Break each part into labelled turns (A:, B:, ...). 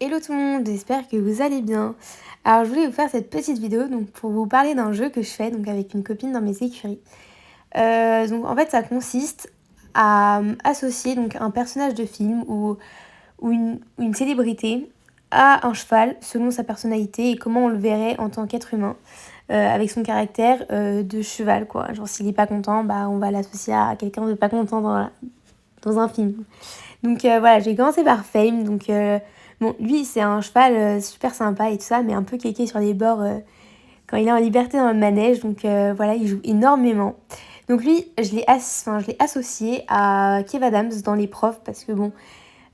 A: Hello tout le monde, j'espère que vous allez bien. Alors je voulais vous faire cette petite vidéo donc, pour vous parler d'un jeu que je fais donc, avec une copine dans mes écuries. Donc en fait ça consiste à associer donc, un personnage de film ou une célébrité à un cheval selon sa personnalité et comment on le verrait en tant qu'être humain. Avec son caractère de cheval quoi. Genre s'il est pas content, bah, on va l'associer à quelqu'un de pas content dans un film. Donc voilà, j'ai commencé par Fame. Donc bon, lui c'est un cheval super sympa et tout ça, mais un peu kéké sur les bords quand il est en liberté dans le manège. Donc voilà, il joue énormément. Donc lui, je l'ai associé à Kev Adams dans Les Profs parce que bon,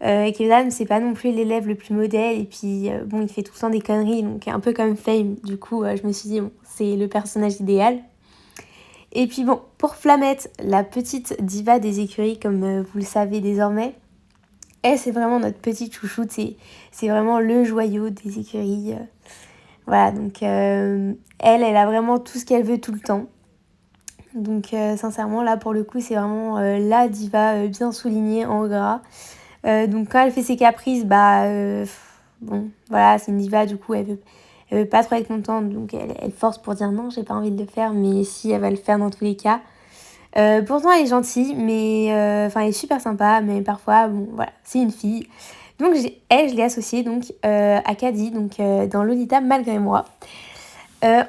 A: Kev Adams c'est pas non plus l'élève le plus modèle et puis bon, il fait tout le temps des conneries, donc un peu comme Fame. Du coup, je me suis dit bon, c'est le personnage idéal. Et puis bon, pour Flamette, la petite diva des écuries, comme vous le savez désormais, elle, c'est vraiment notre petite chouchoute, c'est vraiment le joyau des écuries. Voilà, donc elle a vraiment tout ce qu'elle veut tout le temps. Donc sincèrement, là, pour le coup, c'est vraiment la diva bien soulignée en gras. Donc quand elle fait ses caprices, bah, bon, voilà, c'est une diva, du coup, elle veut pas trop être contente, donc elle force pour dire non, j'ai pas envie de le faire, mais si, elle va le faire dans tous les cas. Pourtant, elle est gentille, mais elle est super sympa, mais parfois, bon, voilà, c'est une fille. Donc, je l'ai associée donc, à Caddy, donc, dans Lolita malgré moi.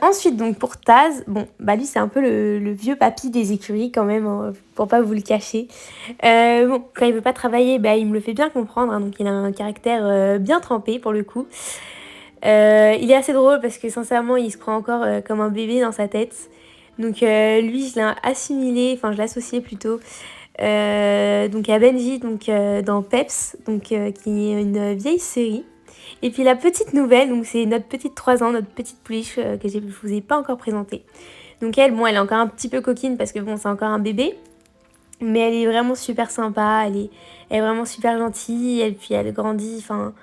A: Ensuite, donc, pour Taz, bon, bah, lui, c'est un peu le vieux papy des écuries, quand même, hein, pour pas vous le cacher. Bon, quand il veut pas travailler, bah, il me le fait bien comprendre, hein, donc il a un caractère bien trempé, pour le coup. Il est assez drôle parce que sincèrement, il se prend encore comme un bébé dans sa tête. Donc lui, je l'ai assimilé, enfin je l'ai associé plutôt donc à Benji donc, dans Peps, donc, qui est une vieille série. Et puis la petite nouvelle, donc c'est notre petite 3 ans, notre petite pouliche que je vous ai pas encore présentée. Donc elle, bon, elle est encore un petit peu coquine parce que bon, c'est encore un bébé. Mais elle est vraiment super sympa, elle est vraiment super gentille, et puis elle grandit, enfin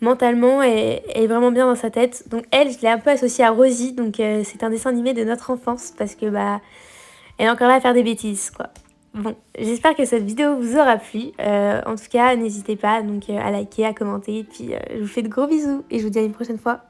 A: mentalement, elle est vraiment bien dans sa tête. Donc elle, je l'ai un peu associée à Rosie, donc c'est un dessin animé de notre enfance parce que bah elle est encore là à faire des bêtises quoi. Bon, j'espère que cette vidéo vous aura plu. En tout cas, n'hésitez pas donc, à liker, à commenter, et puis je vous fais de gros bisous et je vous dis à une prochaine fois.